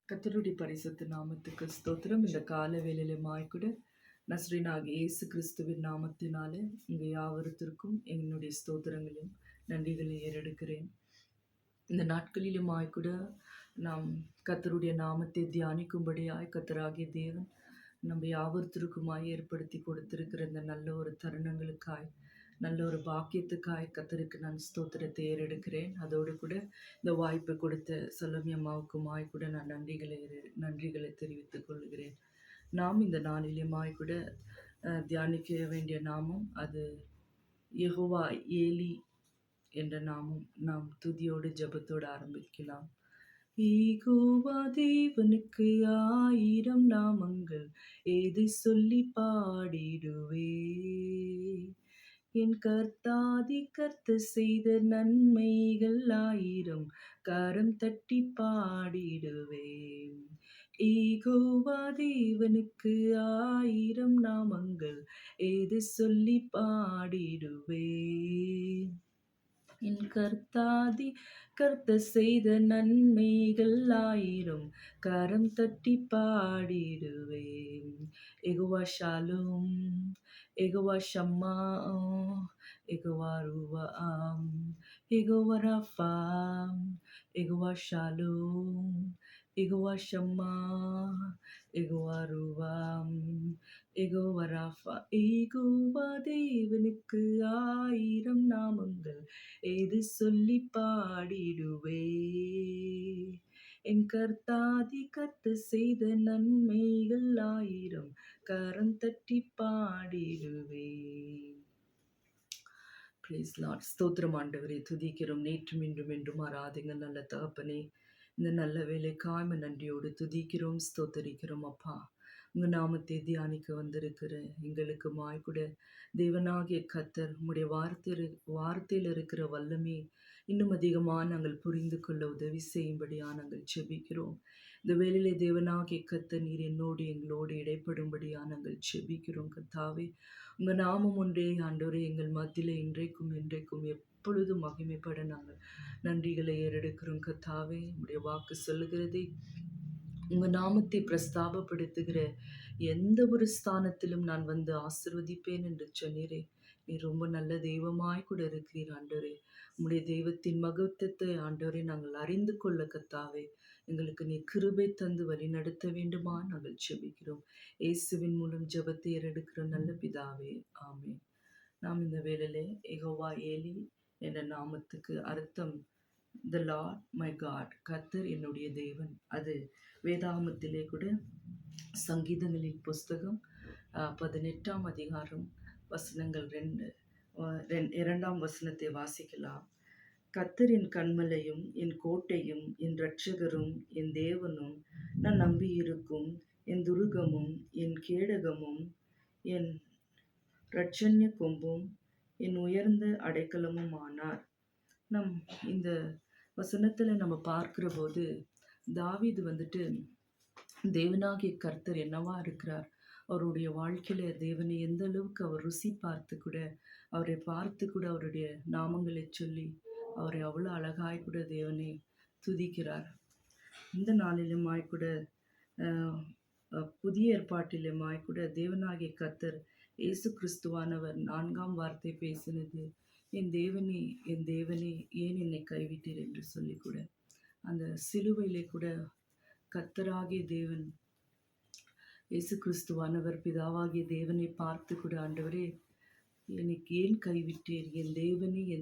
கர்த்தருடைய பரிசுத்த நாமத்துக்கு ஸ்தோத்திரம். இந்த கால வேளையிலுமாய் கூட நஸ்ரீனாகிய இயேசு கிறிஸ்துவின் நாமத்தினாலே உங்க யாவருத்திற்கும் என்னுடைய ஸ்தோத்திரங்களையும் நன்றிகளை ஏறெடுக்கிறேன். இந்த நாட்களிலுமாய் கூட நாம் கர்த்தருடைய நாமத்தை தியானிக்கும்படியாய் கர்த்தராகிய தேவன் நம்ம யாவருத்திற்குமாய் ஏற்படுத்தி கொடுத்திருக்கிற இந்த நல்ல ஒரு தருணங்களுக்காய், நல்ல ஒரு பாக்கியத்துக்காய் கர்த்தருக்கு நான் ஸ்தோத்திரத்தை ஏறெடுக்கிறேன். அதோடு கூட இந்த வாய்ப்பை கொடுத்த சலோமி அம்மாவுக்குமாய் கூட நான் நன்றிகளை தெரிவித்துக் கொள்கிறேன். நாம் இந்த நாளிலுமாய் கூட தியானிக்க வேண்டிய நாமம் அது யெகோவா ஏலி என்ற நாமம். நாம் துதியோடு ஜெபத்தோடு ஆரம்பிக்கலாம். யெகோவா தேவனுக்கு 1000 நாமங்கள், ஏதை சொல்லி பாடிடுவே. என் கர்த்தாதி கர்த்தர் செய்த நன்மைகள் 1000, கரம் தட்டி பாடிடுவேன். யெகோவா தேவனுக்கு 1000 நாமங்கள், ஏது சொல்லி பாடிடுவேன். என் கர்த்தாதி கர்த்தர் செய்த நன்மைகள் 1000, கரம் தட்டி பாடிடுவேன். யெகோவா ஷாலும், யெகோவா ஷம்மா, யெகோவா ருவாம், யெகோவா ராஃபா, யெகோவா ஷாலும், யெகோவா ஷம்மா, யெகோவா ருவாம், யெகோவா ராஃபா. யெகோவா தேவனுக்கு 1000 நாமங்கள், ஏது சொல்லி பாடிடுவே. என் கர்த்தாதி கர்த்தர் செய்த நன்மைகள் 1000, கரம் தட்டி பாடிடுவே. Price Lord. ஸ்தோத்திரம் ஆண்டவரே, துதிக்கிறோம். நேற்றும் இன்றும் என்றும் ஆராதிங்க நல்ல தகப்பனே. இந்த நல்ல வேலைக்காய் நன்றியோடு துதிக்கிறோம், ஸ்தோத்தரிக்கிறோம் அப்பா. உங்க நாமத்தை தியானிக்க வந்திருக்கிற எங்களுக்குமாய் கூட தேவனாகிய கர்த்தர் உம்முடைய வார்த்தையில் இருக்கிற வல்லமே இன்னும் அதிகமாக நாங்கள் புரிந்து கொள்ள உதவி செய்யும்படியா நாங்கள் செபிக்கிறோம். இந்த வேளையிலே தேவனாகிய கர்த்தர் நீர் என்னோடு எங்களோடு இடைப்படும்படியா நாங்கள் செபிக்கிறோம். கர்த்தாவே, உங்க நாமம் ஒன்றே ஆண்டவரே எங்கள் மத்தியிலே இன்றைக்கும் என்றைக்கும் எப்பொழுதும் மகிமைப்பட நாங்கள் நன்றிகளை ஏறெடுக்கிறோம். கர்த்தாவே, உம்முடைய வாக்கு சொல்லுகிறதே, உங்க நாமத்தை பிரஸ்தாபப்படுத்துகிற எந்த ஒரு ஸ்தானத்திலும் நான் வந்து ஆசிர்வதிப்பேன் என்று சொன்னீரே. நீ ரொம்ப நல்ல தெய்வமாய் கூட இருக்கிறீர் ஆண்டவரே. உம்முடைய தெய்வத்தின் மகத்துவத்தை ஆண்டவரே நாங்கள் அறிந்து கொள்ள கர்த்தாவே எங்களுக்கு நீ கிருபை தந்து வழி நடத்த வேண்டுமா நாங்கள் ஜெபிக்கிறோம். இயேசுவின் மூலம் ஜெபத்தை ஏறெடுக்கிற நல்ல பிதாவே, ஆமென். நாம் இந்த வேளையிலே யெகோவா ஏலி என்ற நாமத்துக்கு அர்த்தம் த லார்ட் மை காட், கர்த்தர் என்னுடைய தேவன். அது வேதாகமத்திலே கூட சங்கீதங்களின் புஸ்தகம் 18ஆம் அதிகாரம் வசனங்கள் 2ஆம் வசனத்தை வாசிக்கலாம். கர்த்தர் என் கன்மலையும் என் கோட்டையும் என் இரட்சகரும் என் தேவனும் நான் நம்பியிருக்கும் என் துருகமும் என் கேடகமும் என் இரட்சண்ய கொம்பும் என் உயர்ந்த அடைக்கலமும் ஆனார். நம் இந்த வசனத்துல நம்ம பார்க்கிற போது தாவீது வந்துட்டு தேவனாகிய கர்த்தர் என்னவா இருக்கிறார், அவருடைய வாழ்க்கையில தேவனை எந்த அளவுக்கு அவர் ருசி பார்த்து கூட, அவரை பார்த்து கூட அவருடைய நாமங்களை சொல்லி அவரை அவ்வளோ அழகாய் கூட தேவனை துதிக்கிறார். இந்த நாளிலுமாய் கூட புதிய ஏற்பாட்டிலுமாய் கூட தேவனாகிய கர்த்தர் இயேசு கிறிஸ்துவானவர் 4ஆம் வார்த்தை பேசினது, என் தேவனே என் தேவனே ஏன் என்னை கைவிட்டீர் என்று சொல்லி கூட அந்த சிலுவையிலே கூட கர்த்தராகிய தேவன் இயேசு கிறிஸ்துவானவர் பிதாவாகிய தேவனை பார்த்து கூட, ஆண்டவரே எனக்கு ஏன் கைவிட்டீர், என்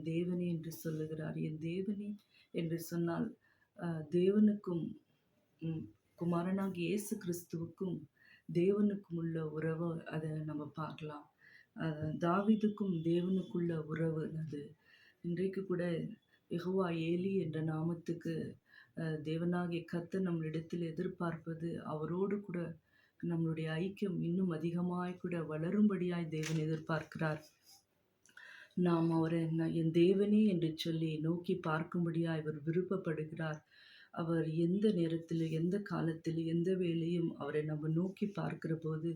தேவனே என்று சொல்லுகிறார். என் தேவனே என்று சொன்னால் தேவனுக்கும் குமாரனாகிய இயேசு கிறிஸ்துவுக்கும் தேவனுக்கும் உள்ள உறவு அதை நம்ம பார்க்கலாம். தாவீதுக்கும் தேவனுக்குள்ள உறவு அது. இன்றைக்கு கூட யெகோவா ஏலி என்ற நாமத்துக்கு தேவனாகிய கர்த்தர் நம்மளிடத்தில் எதிர்பார்ப்பது, அவரோடு கூட நம்மளுடைய ஐக்கியம் இன்னும் அதிகமாய் கூட வளரும்படியாய் தேவன் எதிர்பார்க்கிறார். நாம் அவரை என் தேவனே என்று சொல்லி நோக்கி பார்க்கும்படியாய் அவர் விருப்பப்படுகிறார். அவர் எந்த நேரத்தில், எந்த காலத்தில், எந்த வேளையும் அவரை நம்ம நோக்கி பார்க்கிற போது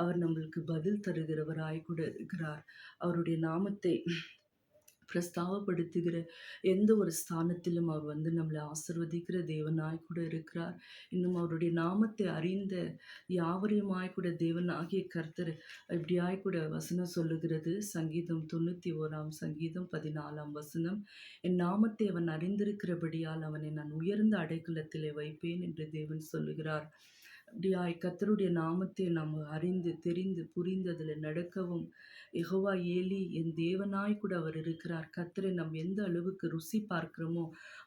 அவர் நம்மளுக்கு பதில் தருகிறவராய் கூட இருக்கிறார். அவருடைய நாமத்தை பிரஸ்தாபப்படுத்துகிற எந்த ஒரு ஸ்தானத்திலும் அவர் நம்மளை ஆசீர்வதிக்கிற தேவனாய் கூட இருக்கிறார். இன்னும் அவருடைய நாமத்தை அறிந்த யாவரையுமாய் கூட தேவனாகிய கர்த்தர் இப்படியாய் கூட வசனம் சொல்லுகிறது. சங்கீதம் 91 சங்கீதம் 14 வசனம். என் நாமத்தை அவன் அறிந்திருக்கிறபடியால் அவனை நான் உயர்ந்த அடைக்கலத்திலே வைப்பேன் என்று தேவன் சொல்லுகிறார். அப்படியாய் கர்த்தருடைய நாமத்தை நாம் அறிந்து தெரிந்து புரிந்து அதில் நடக்கவும், யெகோவா ஏலி என் தேவனாய் கூட அவர் இருக்கிறார். கர்த்தரை நாம் எந்த அளவுக்கு ருசி பார்க்கிறோமோ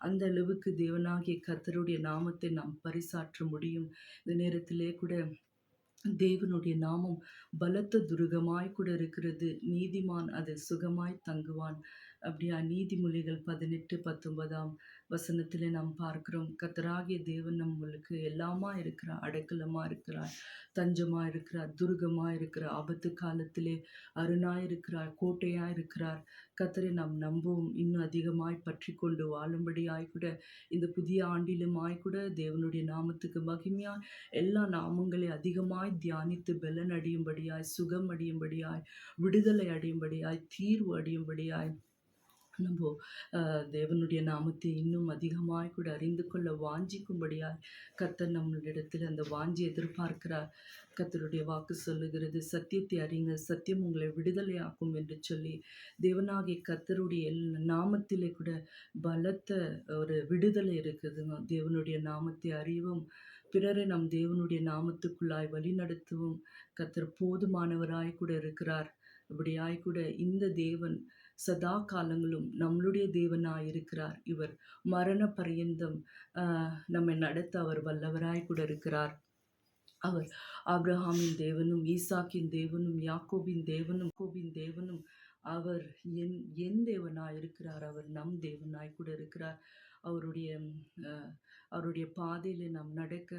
அந்த அளவுக்கு தேவனாகிய கர்த்தருடைய நாமத்தை நாம் பரிசாற்ற முடியும். இந்த நேரத்திலே கூட தேவனுடைய நாமம் பலத்த துருகமாய் கூட இருக்கிறது. நீதிமான் அதில் சுகமாய் தங்குவான். அப்படியா நீதிமொழிகள் 18:19 வசனத்திலே நாம் பார்க்கிறோம். கர்த்தராகிய தேவன் நம்மளுக்கு எல்லாமா இருக்கிறார். அடைக்கலமா இருக்கிறார். தஞ்சமா இருக்கிறார். துருகமா இருக்கிறார். ஆபத்து காலத்திலே அரணாய் இருக்கிறார். கோட்டையாய் இருக்கிறார். கர்த்தரை நாம் நம்பவும் இன்னும் அதிகமாய் பற்றிக்கொண்டு வாழும்படியாய் கூட இந்த புதிய ஆண்டிலுமாய் கூட தேவனுடைய நாமத்துக்கு மகிமையா எல்லா நாமங்களை அதிகமாய் தியானித்து பெலன் அடையும்படியாய், சுகம் அடையும்படியாய், விடுதலை அடையும்படியாய், தீர்வு அடையும்படியாய் நம்போ தேவனுடைய நாமத்தை இன்னும் அதிகமாய் கூட அறிந்து கொள்ள வாஞ்சிக்கும்படியாய் கர்த்தர் நம்மளிடத்தில் அந்த வாஞ்சி எதிர்பார்க்கிறார். கர்த்தருடைய வாக்கு சொல்லுகிறது, சத்தியத்தை அறியுங்கள், சத்தியம் உங்களை விடுதலையாக்கும் என்று சொல்லி, தேவனாகிய கர்த்தருடைய நாமத்திலே கூட பலத்த ஒரு விடுதலை இருக்குதுங்க. தேவனுடைய நாமத்தை அறிவும், பிறரை நம் தேவனுடைய நாமத்துக்குள்ளாய் வழிநடத்தவும் கர்த்தர் போதுமானவராய் கூட இருக்கிறார். அப்படியாய் கூட இந்த தேவன் சதா காலங்களும் நம்மளுடைய தேவனாய் இருக்கிறார். இவர் மரண பரியந்தம் நம்மை நடத்த அவர் வல்லவராய் கூட இருக்கிறார். அவர் ஆபிரகாமின் தேவனும், ஈசாக்கின் தேவனும், யாக்கோபின் தேவனும் அவர் என் என் தேவனாய் இருக்கிறார். அவர் நம் தேவனாய் கூட இருக்கிறார். அவருடைய அஹ், அவருடைய பாதையில நாம் நடக்க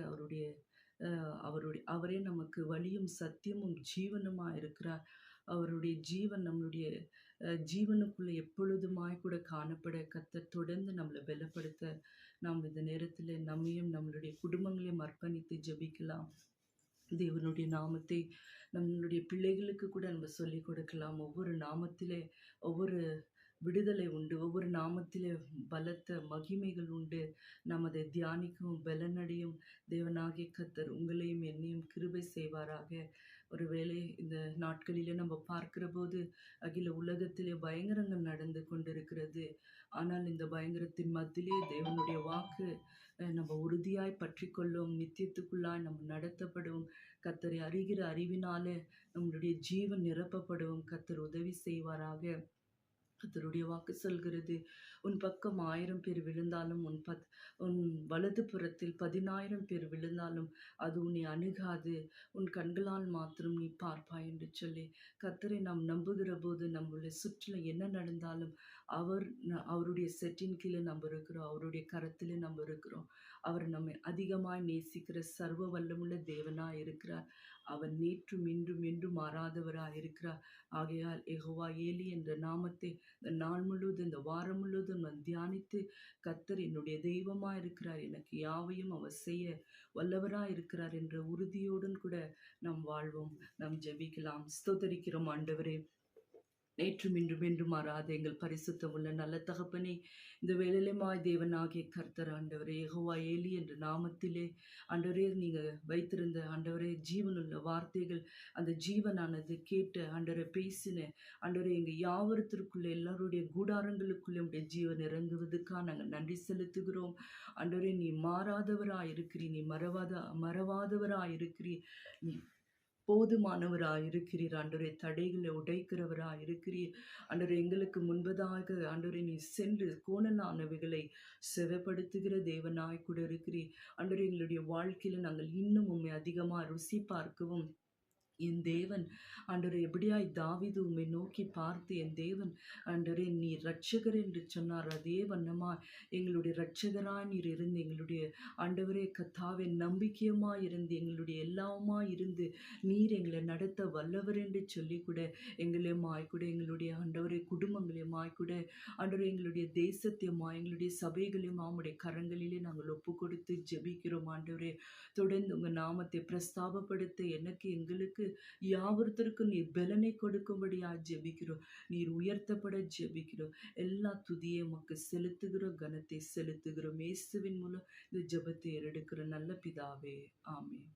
அவரே நமக்கு வழியும் சத்தியமும் ஜீவனுமா இருக்கிறார். அவருடைய ஜீவன் நம்மளுடைய ஜீவனுக்குள்ள எப்பொழுதுமாய் கூட காணப்பட கர்த்தர் தொடர்ந்து நம்மளை பலப்படுத்த நாம் இந்த நேரத்தில் நம்மையும் நம்மளுடைய குடும்பங்களையும் அர்ப்பணித்து ஜெபிக்கலாம். தேவனுடைய நாமத்தை நம்மளுடைய பிள்ளைகளுக்கு கூட நம்ம சொல்லிக் கொடுக்கலாம். ஒவ்வொரு நாமத்திலே ஒவ்வொரு விடுதலை உண்டு. ஒவ்வொரு நாமத்திலே பலத்த மகிமைகள் உண்டு. நாம் அதை தியானிக்கவும் பலனடையும் தேவனாகிய கர்த்தர் உங்களையும் என்னையும் கிருபை செய்வாராக. ஒருவேளை இந்த நாட்களிலே நம்ம பார்க்கிற போது அகில உலகத்திலே பயங்கரங்கள் நடந்து கொண்டிருக்கிறது. ஆனால் இந்த பயங்கரத்தின் மத்தியிலே தேவனுடைய வாக்கு நம்ம உறுதியாய் பற்றிக்கொள்ளும், நித்தியத்துக்குள்ளாய் நம்ம நடத்தப்படும், கர்த்தரை அறிகிற அறிவினாலே நம்மளுடைய ஜீவன் நிரப்பப்படும். கர்த்தர் உதவி செய்வாராக. கர்த்தருடைய வாக்கு சொல்கிறது, உன் பக்கம் 1000 பேர் விழுந்தாலும் உன் வலது புறத்தில் 10,000 பேர் விழுந்தாலும் அது உன்னை அணுகாது. உன் கண்களால் மாத்திரம் நீ பார்ப்பாய் என்று சொல்லி, கர்த்தரை நாம் நம்புகிற போது நம்முடைய சுற்றிலும் என்ன நடந்தாலும் அவருடைய செட்டின் கீழே நம்ம இருக்கிறோம். அவருடைய கரத்திலே நம்ம இருக்கிறோம். அவர் நம்மை அதிகமாய் நேசிக்கிற சர்வ வல்லமுள்ள தேவனாய் இருக்கிறார். அவர் நேற்றும் இன்றும் என்றும் மாறாதவராய் இருக்கிறார். ஆகையால் யெகோவா ஏலி என்ற நாமத்தை இந்த நாள் முழுவதும் இந்த வாரம் முழுவதும் நான் தியானித்து, கர்த்தர் என்னுடைய தெய்வமா இருக்கிறார், எனக்கு யாவையும் அவர் செய்ய வல்லவரா இருக்கிறார் என்ற உறுதியோடும் கூட நாம் வாழ்வோம். நாம் ஜெபிக்கலாம். ஸ்தோத்தரிக்கிறோம் ஆண்டவரே. நேற்றும் இன்றும் என்றும் மாறாத எங்கள் பரிசுத்த உள்ள நல்ல தகப்பனே, இந்த வேளையிலுமாய் தேவனாகிய கர்த்தர் ஆண்டவரே, யெகோவா ஏலி என்ற நாமத்திலே ஆண்டவரே நீங்க வைத்திருந்த ஆண்டவரே ஜீவனுள்ள வார்த்தைகள், அந்த ஜீவனானது கேட்ட ஆண்டவரை பேசின ஆண்டவரே, எங்க யாவரத்திற்குள்ள எல்லாருடைய கூடாரங்களுக்குள்ளே உடைய ஜீவன் இறங்குவதற்காக நாங்கள் நன்றி செலுத்துகிறோம். ஆண்டவரே, நீ மாறாதவராய் இருக்கிறீர், நீ மறவாதவராய் இருக்கிறீர், நீ போதுமானவராய் இருக்கிறீர் ஆண்டவரே. தடைகளை உடைக்கிறவராய் இருக்கிறீர் ஆண்டவரே. எங்களுக்கு முன்பதாக ஆண்டவரே நீ சென்று கோணலானவைகளை செவைப்படுத்துகிற தேவனாய் கூட இருக்கிறீர் ஆண்டவரே. எங்களுடைய வாழ்க்கையில நாங்கள் இன்னும் உம்மை அதிகமா ருசி பார்க்கவும் என் தேவன் ஆண்டவரே, எப்படியாய் தாவீது உம்மை நோக்கி பார்த்து என் தேவன் ஆண்டவரே நீ இரட்சகர் என்று சொன்னார். அதே வண்ணமா எங்களுடைய இரட்சகராய் நீர் இருந்து எங்களுடைய ஆண்டவரே கர்த்தாவே நம்பிக்கையுமாய் இருந்து எங்களுடைய எல்லாவுமாய் இருந்து நீர் எங்களை நடத்த வல்லவர் என்று சொல்லி கூட எங்களையுமாய் கூட எங்களுடைய ஆண்டவரே குடும்பங்களையுமாய் கூட ஆண்டவரே எங்களுடைய தேசத்தையுமாய் எங்களுடைய சபைகளையும் உம்முடைய கரங்களிலே நாங்கள் ஒப்பு கொடுத்து ஜெபிக்கிறோம் ஆண்டவரே. தொடர்ந்து உங்கள் நாமத்தை பிரஸ்தாபப்படுத்த எங்களுக்கு யாவருத்தருக்கும் நீர் பெலனை கொடுக்கும்படியா ஜெபிக்கிறோம். நீர் உயர்த்தப்பட ஜெபிக்கிறோம். எல்லா துதியை உமக்கு செலுத்துகிறோம், கனத்தை செலுத்துகிறோம். இயேசுவின் மூலம் இந்த ஜெபத்தை ஏறெடுக்கிற நல்ல பிதாவே. ஆமென்.